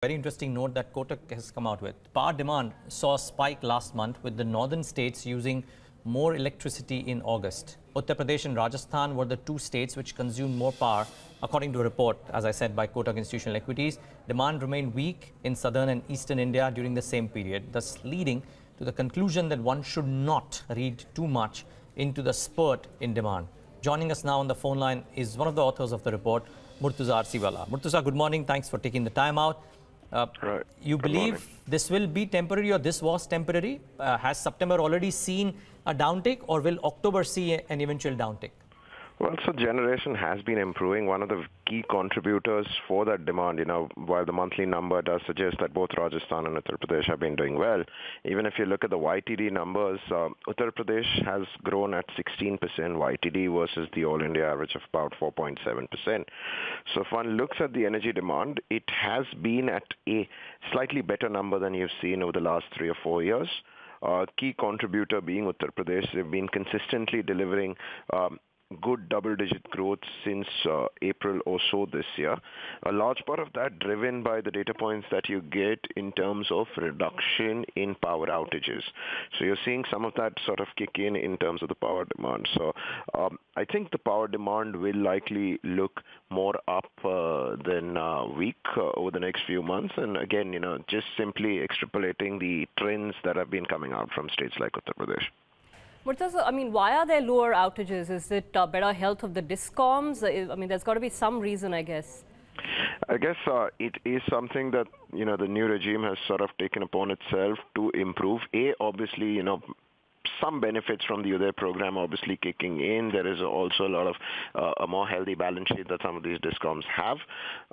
Very interesting note that Kotak has come out with. Power demand saw a spike last month with the northern states using more electricity in August. Uttar Pradesh and Rajasthan were the two states which consumed more power, according to a report, as I said, by Kotak Institutional Equities. Demand remained weak in southern and eastern India during the same period, thus leading to the conclusion that one should not read too much into the spurt in demand. Joining us now on the phone line is one of the authors of the report, Murtuza Arsiwalla. Murtuza, good morning. Thanks for taking the time out. Right. You believe this will be temporary, or this was temporary? Has September already seen a downtick, or will October see an eventual downtick? Well, so generation has been improving. One of the key contributors for that demand, while the monthly number does suggest that both Rajasthan and Uttar Pradesh have been doing well, even if you look at the YTD numbers, Uttar Pradesh has grown at 16% YTD versus the all India average of about 4.7%. So if one looks at the energy demand, it has been at a slightly better number than you've seen over the last 3 or 4 years. Key contributor being Uttar Pradesh. They've been consistently delivering good double-digit growth since April or so this year. A large part of that driven by the data points that you get in terms of reduction in power outages. So you're seeing some of that sort of kick in terms of the power demand. So I think the power demand will likely look more up than weak over the next few months. And again, just simply extrapolating the trends that have been coming out from states like Uttar Pradesh. Murtuza, why are there lower outages? Is it better health of the discoms? There's got to be some reason, I guess. I guess it is something that, the new regime has sort of taken upon itself to improve. Obviously, some benefits from the UDAY program obviously kicking in. There is also a lot of a more healthy balance sheet that some of these discoms have.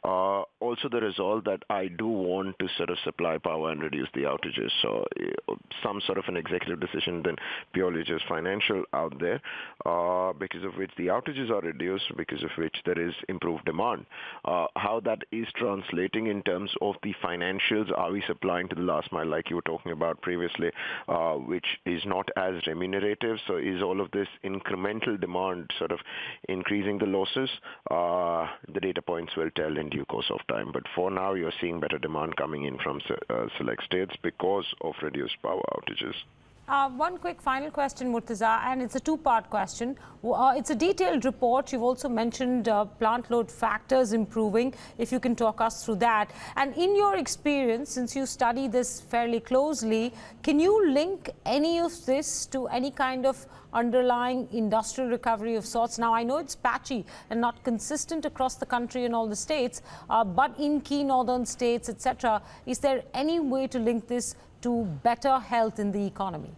Also the result that I do want to sort of supply power and reduce the outages. So some sort of an executive decision than purely just financial out there, because of which the outages are reduced, because of which there is improved demand. How that is translating in terms of the financials, are we supplying to the last mile like you were talking about previously, which is not as remunerative? So is all of this incremental demand sort of increasing the losses? The data points will tell in due course of time. But for now, you're seeing better demand coming in from select states because of reduced power outages. One quick final question, Murtuza, and it's a two-part question. It's a detailed report. You've also mentioned plant load factors improving, if you can talk us through that. And in your experience, since you study this fairly closely, can you link any of this to any kind of underlying industrial recovery of sorts? Now, I know it's patchy and not consistent across the country in all the states, but in key northern states, etc., is there any way to link this to better health in the economy?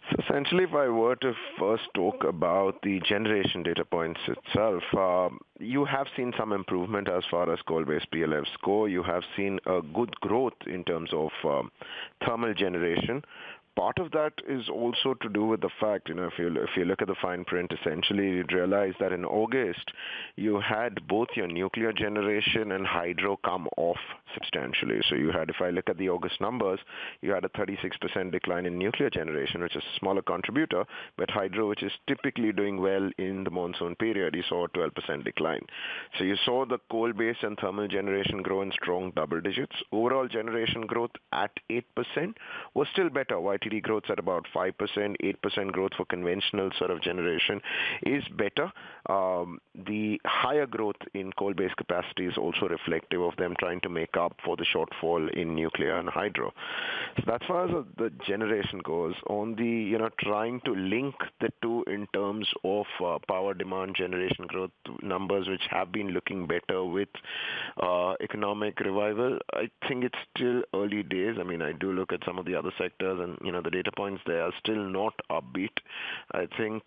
So essentially, if I were to first talk about the generation data points itself, you have seen some improvement as far as coal-based PLFs go. You have seen a good growth in terms of thermal generation. Part of that is also to do with the fact, if you look at the fine print, essentially you'd realize that in August, you had both your nuclear generation and hydro come off substantially. So you had, if I look at the August numbers, you had a 36% decline in nuclear generation, which is a smaller contributor, but hydro, which is typically doing well in the monsoon period, you saw a 12% decline. So you saw the coal-based and thermal generation grow in strong double digits. Overall generation growth at 8% was still better. YTD growth at about 5%, 8% growth for conventional sort of generation is better. The higher growth in coal-based capacity is also reflective of them trying to make up for the shortfall in nuclear and hydro. So that's as far as the generation goes. On the, trying to link the two in terms of power demand generation growth numbers, which have been looking better with economic revival, I think it's still early days. I do look at some of the other sectors and, the data points there are still not upbeat. I think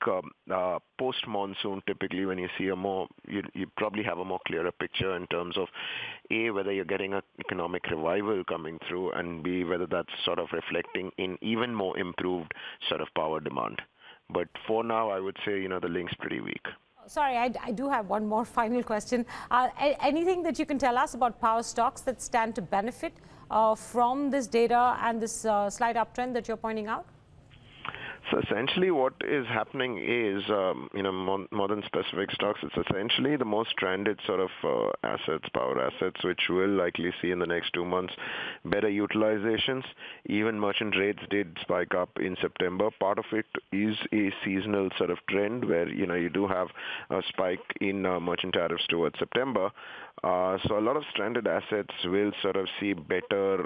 post-monsoon, typically when you see you probably have a more clearer picture in terms of A, whether you're getting an economic revival coming through, and B, whether that's sort of reflecting in even more improved sort of power demand. But for now, I would say, the link's pretty weak. Sorry, I do have one more final question. Anything that you can tell us about power stocks that stand to benefit from this data and this slight uptrend that you're pointing out? So essentially what is happening is, more than specific stocks, it's essentially the most trended sort of assets, power assets, which will likely see in the next 2 months better utilizations. Even merchant rates did spike up in September. Part of it is a seasonal sort of trend where, you do have a spike in merchant tariffs towards September. So a lot of stranded assets will sort of see better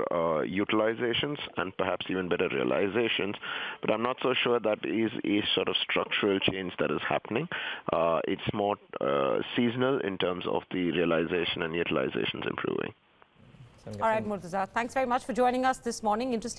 utilizations and perhaps even better realizations. But I'm not so sure that is a sort of structural change that is happening. It's more seasonal in terms of the realization and utilizations improving. All right, Murtuza. Thanks very much for joining us this morning. Interesting.